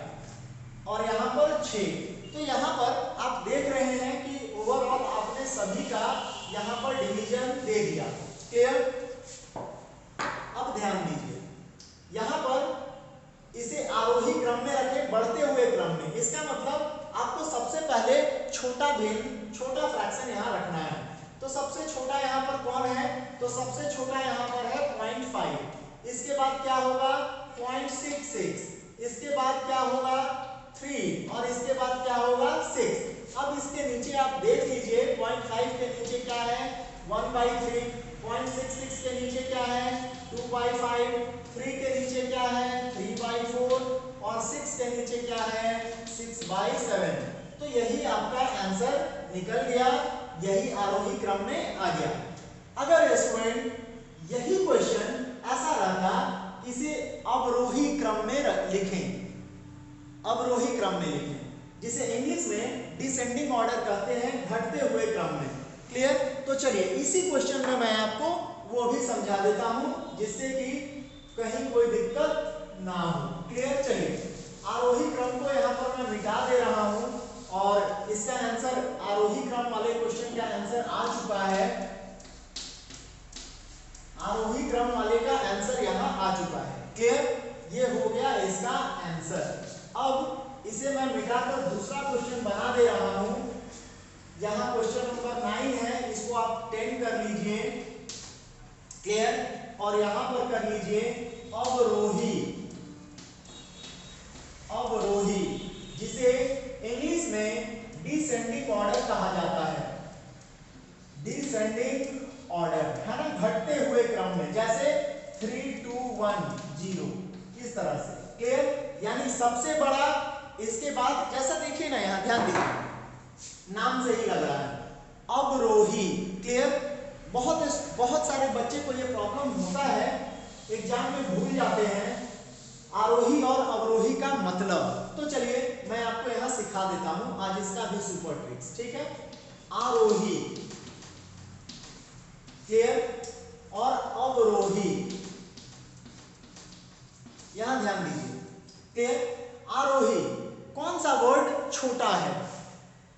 और यहाँ पर 6। तो यहाँ पर आप देख रहे हैं कि ओवरऑल आपने सभी का यहाँ पर डिवीजन दे दिया। क्लियर, अब ध्यान दीजिए, यहाँ पर इसे आरोही क्रम में रखें, बढ़ते हुए क्रम में। इसका मतलब आपको सबसे पहले छोटा भिन्न, छोटा फ्रैक्शन यहाँ रखना है। तो सबसे छोटा यहाँ पर कौन है, तो सबसे छोटा यहाँ पर है 0.5। इसके बाद क्या होगा, 0.66। इसके बाद क्या होगा, 3। और इसके बाद क्या होगा, 6। अब इसके नीचे आप देख लीजिए, 0.5 के नीचे क्या है, 1/3। 0.66 के नीचे क्या है, 2/5। 3 के नीचे क्या है, 3/4। और 6 के नीचे क्या है, 6/7। तो यही आपका आंसर निकल गया, यही आरोही क्रम में आ गया। अगर स्टूडेंट यही क्वेश्चन ऐसा रहता, इसे अवरोही क्रम में लिखें, अवरोही क्रम में लिखें, जिसे इंग्लिश में डिसेंडिंग ऑर्डर कहते हैं, घटते हुए क्रम में। क्लियर? तो चलिए इसी क्वेश्चन में मैं आपको वो भी समझा देता हूं, जिससे कि कहीं कोई दिक्कत ना हो। क्लियर? चलिए आरोही क्रम को यहाँ पर मैं मिटा दे रहा हूं और इसका आंसर, आरोही क्रम वाले क्वेश्चन का आंसर आ चुका है, आरोही क्रम वाले का आंसर यहाँ आ चुका है। क्लियर? ये हो गया इसका आंसर। अब इसे मैं मिटाकर दूसरा क्वेश्चन बना दे रहा हूं। यहाँ क्वेश्चन नंबर 9 है, इसको आप 10 कर लीजिए। क्लियर? और यहाँ पर कर लीजिए अवरोही, अवरोही, जिसे इंग्लिश में डिसेंडिंग ऑर्डर कहा जाता है, डिसेंडिंग ऑर्डर, है ना, घटते हुए क्रम में, जैसे 3 2 1 0 इस तरह से। क्लियर? यानी सबसे बड़ा, इसके बाद जैसा देखिए ना, यहाँ ध्यान दीजिए, नाम से ही लग रहा है अवरोही। क्लियर? बहुत सारे बच्चे को ये प्रॉब्लम होता है, एग्जाम में भूल जाते हैं आरोही और अवरोही का मतलब। तो चलिए मैं आपको यहाँ सिखा देता हूं आज इसका भी सुपर ट्रिक्स। ठीक है? आरोही, क्लियर, और अवरोही, यहां ध्यान दीजिए। क्लियर? आरोही, कौन सा वर्ड छोटा है?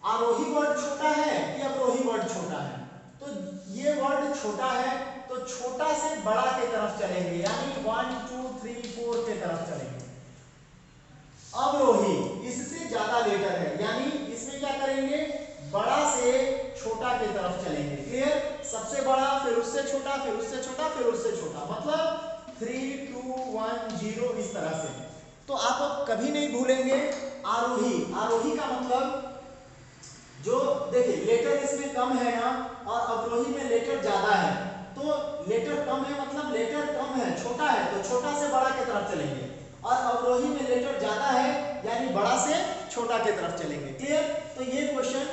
आरोही वर्ड छोटा है कि अवरोही वर्ड छोटा है? तो ये वर्ड छोटा है, तो छोटा से बड़ा के तरफ चलेंगे, यानी 1 2 3 4 के तरफ चलेंगे। अवरोही इससे ज्यादा लेटर है, यानी इसमें क्या करेंगे, बड़ा से छोटा के तरफ चलेंगे। क्लियर? सबसे बड़ा, फिर उससे छोटा, फिर उससे छोटा, फिर उससे छोटा, मतलब 3 2 1 0 इस तरह से। तो आप कभी नहीं भूलेंगे आरोही, आरोही का मतलब जो, देखिए लेटर इसमें कम है ना, और अवरोही में लेटर ज्यादा है। तो लेटर कम है मतलब लेटर कम है, छोटा है, तो छोटा से बड़ा की तरफ चलेंगे, और अवरोही में लेटर ज्यादा है, यानी बड़ा से छोटा की तरफ चलेंगे। क्लियर? तो ये क्वेश्चन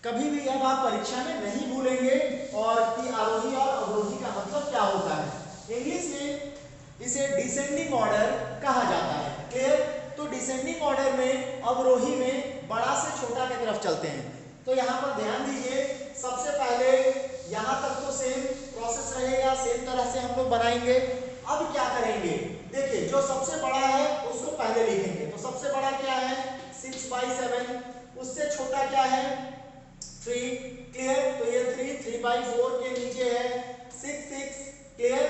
कभी भी अब आप परीक्षा में नहीं भूलेंगे, और कि आरोही और अवरोही का मतलब क्या होता है। इंग्लिश में इसे डिसेंडिंग ऑर्डर कहा जाता है। क्लियर? तो डिसेंडिंग ऑर्डर में अवरोही में बड़ा से छोटा की तरफ चलते हैं। तो यहाँ पर ध्यान दीजिए, सबसे पहले यहाँ तक तो सेम प्रोसेस रहेगा, सेम तरह से हम लोग बनाएंगे। अब क्या करेंगे, देखिए जो सबसे बड़ा है उसको पहले लिखेंगे। तो सबसे बड़ा क्या है, 6/7, उससे छोटा क्या है, 3। क्लियर? तो ये 3/4 के नीचे है 6 क्लियर?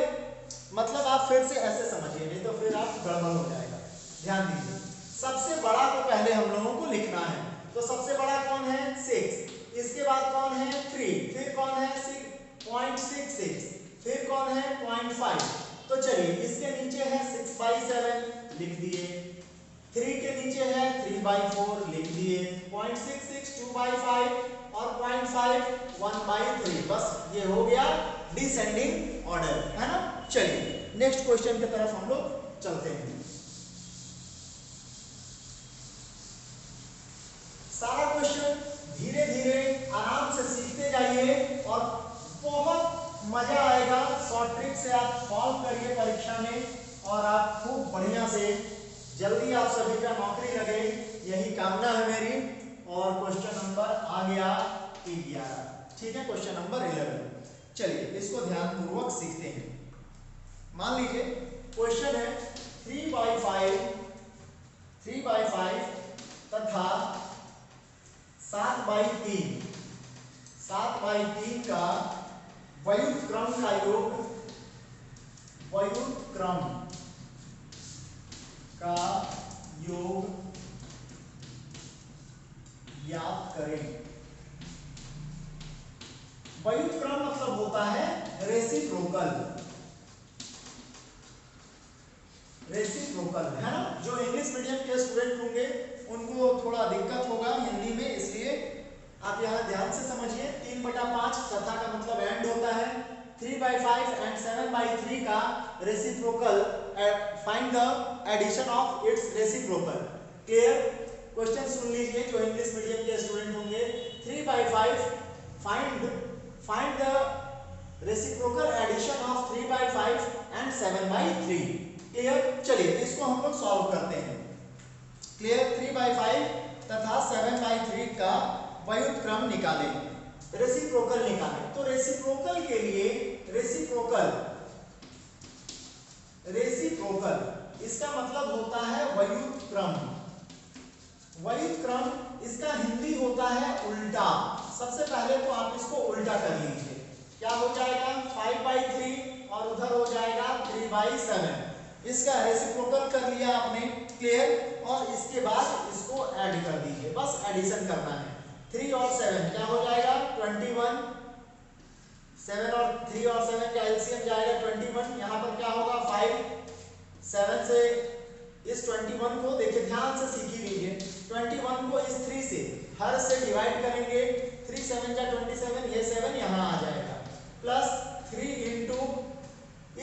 मतलब आप फिर से ऐसे समझिए, नहीं तो फिर आप गड़बड़ हो जाएगा। ध्यान दीजिए, सबसे बड़ा को पहले हम लोगों को लिखना है। तो सबसे बड़ा कौन है, 6, इसके बाद कौन है 3, फिर कौन है 0.66, फिर कौन है 0.5। तो चलिए इसके नीचे है 6/7 लिख दिए, 3 के नीचे है 3/4 लिख दिए, 0.66 2/5 और 0.5 1/3। बस ये हो गया डिसेंडिंग ऑर्डर, है ना। चलिए नेक्स्ट क्वेश्चन की तरफ हम लोग चलते हैं। सारा क्वेश्चन धीरे धीरे आराम से सीखते जाइए और बहुत मजा आएगा। शॉर्ट ट्रिक से आप सॉल्व करिए परीक्षा में, और आप खूब बढ़िया से जल्दी आप सभी का नौकरी लगे, यही कामना है मेरी। और क्वेश्चन नंबर आ गया 11, ठीक है, क्वेश्चन नंबर 11। चलिए इसको ध्यानपूर्वक सीखते हैं। मान लीजिए क्वेश्चन है 3/5 तथा 7/3 का व्युत्क्रम का योग, व्युत्क्रम का योग ज्ञात करें। व्युत्क्रम मतलब होता है रेसिप्रोकल, रेसिप्रोकल, है ना। जो इंग्लिश मीडियम के स्टूडेंट होंगे उनको थोड़ा दिक्कत होगा हिंदी में, इसलिए आप यहाँ ध्यान से समझिए। 3/5 तथा का मतलब एंड होता है, 3/5 एंड 7/3 का reciprocal, find the addition of its reciprocal. Clear? Question सुन लीजिए जो इंग्लिश मीडियम के स्टूडेंट होंगे। 3/5 find the reciprocal addition of 3/5 and 7/3। Clear, चलिए इसको हम लोग सॉल्व करते हैं। क्लियर, 3/5 तथा 7/3 का व्युत्क्रम निकालें, रेसिप्रोकल निकालें। तो रेसिप्रोकल के लिए रेसिप्रोकल इसका मतलब होता है व्युत्क्रम। व्युत्क्रम इसका हिंदी होता है उल्टा। सबसे पहले तो आप इसको उल्टा कर लीजिए, क्या हो जाएगा 5/3 और उधर हो जाएगा 3/7। इसका रेसिप्रोकल कर लिया आपने, क्लियर, और इसके बाद इसको ऐड कर दीजिए, बस एडिशन करना है। 3 और 7 क्या हो जाएगा 21, 7 और 3 और 7 का एलसीएम जाएगा 21। यहाँ पर क्या होगा 5, 7 से इस 21 को देखिए ध्यान से सीख ही लीजिए, 21 को इस 3 से हर से डिवाइड करेंगे, 3 7 जा 27, ये 7 यहाँ आ जाएगा, प्लस 3 इंटू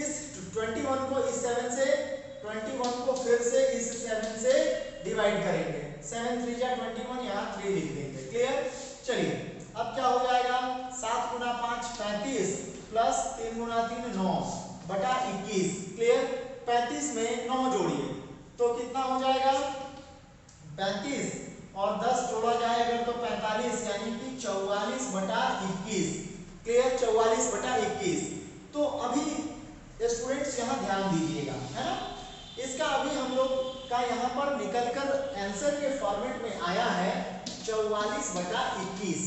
इस 21 को इस 7 से, 21 को फिर से इस 7 से डिवाइड करेंगे, 7 3 जा 21, यहाँ 3 लिख देंगे। क्लियर, चलिए अब क्या हो जाएगा 7 गुना 5 35 प्लस 3 गुना 3 9 बटा 21। क्लियर, 35 में 9 जोड़िए तो कितना हो जाएगा 35 और 10 जोड़ा जाए अगर तो 45, यानी कि 44 बटा 21। क्लियर, 44 बटा 21। तो अभी स्टूडेंट्स यहाँ ध्यान दीजिएगा, है ना, इसका अभी हम लोग का यहाँ पर निकलकर आंसर के फॉर्मेट में आया है 44 बटा 21।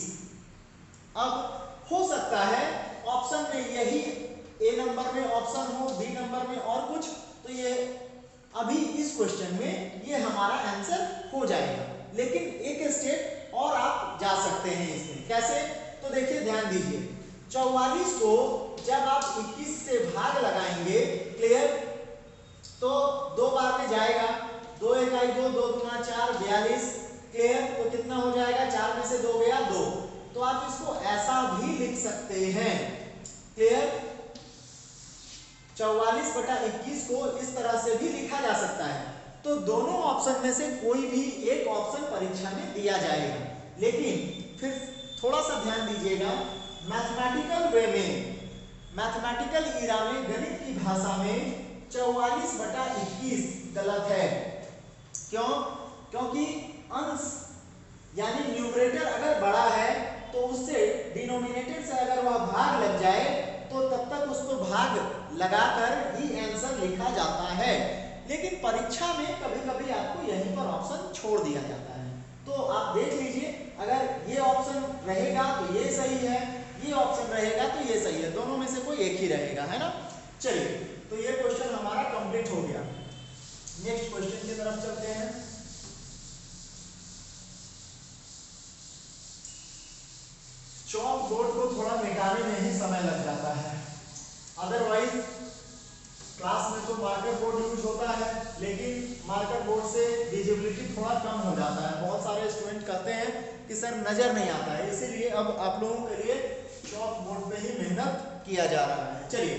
अब हो सकता है ऑप्शन में यही ए नंबर में ऑप्शन हो, बी नंबर में और कुछ, तो ये अभी इस क्वेश्चन में ये हमारा आंसर हो जाएगा, लेकिन एक स्टेप और आप जा सकते हैं इसमें। कैसे, तो देखिए ध्यान दीजिए, 44 को जब आप 21 से भाग लगाएंगे, क्लियर, तो 2 बार में जाएगा, 2 1 2, 2 दूना 4 42। क्लियर, तो कितना हो जाएगा 4 में से 2 गया 2, तो आप इसको ऐसा भी लिख सकते हैं। क्लियर, 44 बटा 21 को इस तरह से भी लिखा जा सकता है। तो दोनों ऑप्शन में से कोई भी एक ऑप्शन परीक्षा में दिया जाएगा, लेकिन फिर थोड़ा सा ध्यान दीजिएगा, मैथमेटिकल वे में, मैथमेटिकल इरा में, गणित की भाषा में 44 बटा 21 गलत है। क्यों? क्योंकि अंश यानी न्यूमरेटर अगर बड़ा है तो उससे डिनोमिनेटर से अगर वह भाग लग जाए तो तब तक उसको भाग लगाकर ही आंसर लिखा जाता है, लेकिन परीक्षा में कभी-कभी आपको यहीं पर ऑप्शन छोड़ दिया जाता है। तो आप देख लीजिए, अगर ये ऑप्शन रहेगा तो ये सही है, ये ऑप्शन रहेगा तो ये सही है, दोनों में से कोई एक ही रहेगा, है ना। चलिए, तो ये क्वेश्चन हमारा कंप्लीट हो गया। नेक्स्ट क्वेश्चन की तरफ चलते हैं। चॉक बोर्ड को थोड़ा मिटाने में ही समय लग जाता है, अदरवाइज क्लास में तो मार्कर बोर्ड यूज होता है, लेकिन मार्कर बोर्ड से विजिबिलिटी थोड़ा कम हो जाता है। बहुत सारे स्टूडेंट कहते हैं कि सर नजर नहीं आता है, इसीलिए अब आप लोगों के लिए चॉक बोर्ड पे ही मेहनत किया जा रहा है। चलिए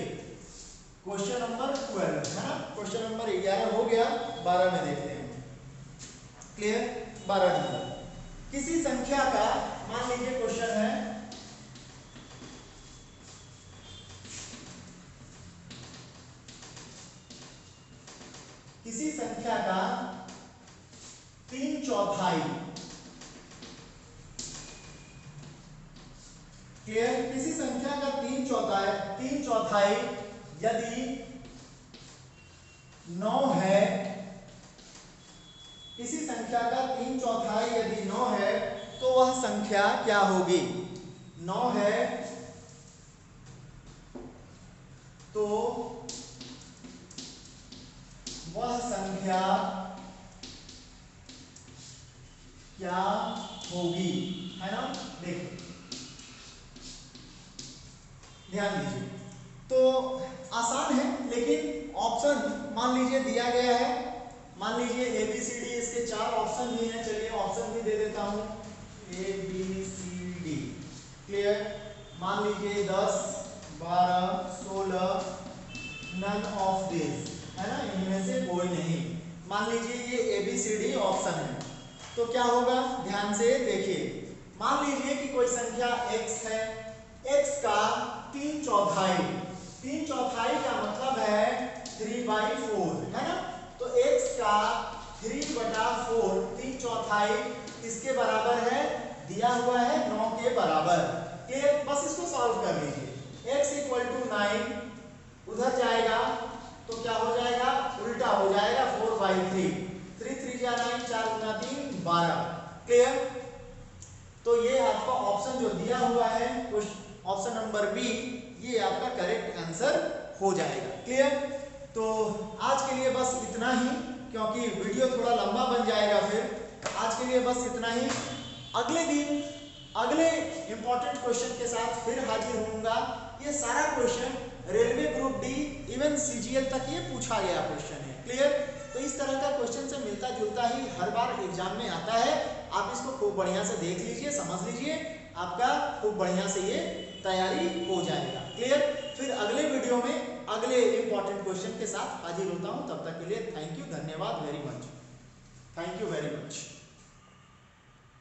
क्वेश्चन नंबर 12 है ना, क्वेश्चन नंबर 11 हो गया, 12 में देखते हैं। क्लियर, 12 नंबर, किसी संख्या का, मान लीजिए क्वेश्चन है किसी संख्या का 3/4, क्लियर, किसी संख्या का 3/4 यदि 9 है, किसी संख्या का 3/4 यदि 9 है तो वह संख्या क्या होगी? 9 है तो वह संख्या क्या होगी, है ना। देखो ध्यान दीजिए, तो आसान है, लेकिन ऑप्शन मान लीजिए दिया गया है, मान लीजिए ABCD, इसके 4 ऑप्शन भी हैं, चलिए ऑप्शन भी दे देता हूं, ABCD। क्लियर, मान लीजिए 10 12 16, नन ऑफ दिस, है ना, इनमें से कोई नहीं। मान लीजिए ये ABCD ऑप्शन है, तो क्या होगा, ध्यान से देखिए, मान लीजिए कि कोई संख्या x है, x का 3/4। 3/4 का मतलब है 3/4, है ना। तो x का 3/4 3/4 किसके बराबर है, दिया हुआ है 9 के बराबर। क्लियर, बस इसको सॉल्व कर लीजिए। x = 9 उधर जाएगा तो क्या हो जाएगा, उल्टा हो जाएगा 4/3। 3 3 जा 9, 4 गुना 3 12। क्लियर, तो ये आपका ऑप्शन जो दिया हुआ है ऑप्शन नंबर बी, ये आपका करेक्ट आंसर हो जाएगा। क्लियर, तो आज के लिए बस इतना ही, क्योंकि वीडियो थोड़ा लंबा बन जाएगा। फिर आज के लिए बस इतना ही। अगले दिन अगले इंपॉर्टेंट क्वेश्चन के साथ फिर हाजिर होऊंगा। ये सारा question railway group D even CGL तक ये पूछा गया क्वेश्चन है। क्लियर, तो इस तरह का क्वेश्चन से मिलता जुलता ही हर बार एग्जाम में आता है। आप इसको खूब बढ़िया से देख लीजिए, समझ लीजिए, आपका खूब बढ़िया से ये तैयारी हो जाएगा। क्लियर, फिर अगले वीडियो में अगले इंपॉर्टेंट क्वेश्चन के साथ हाजिर होता हूं। तब तक के लिए थैंक यू, धन्यवाद very much, thank you very much.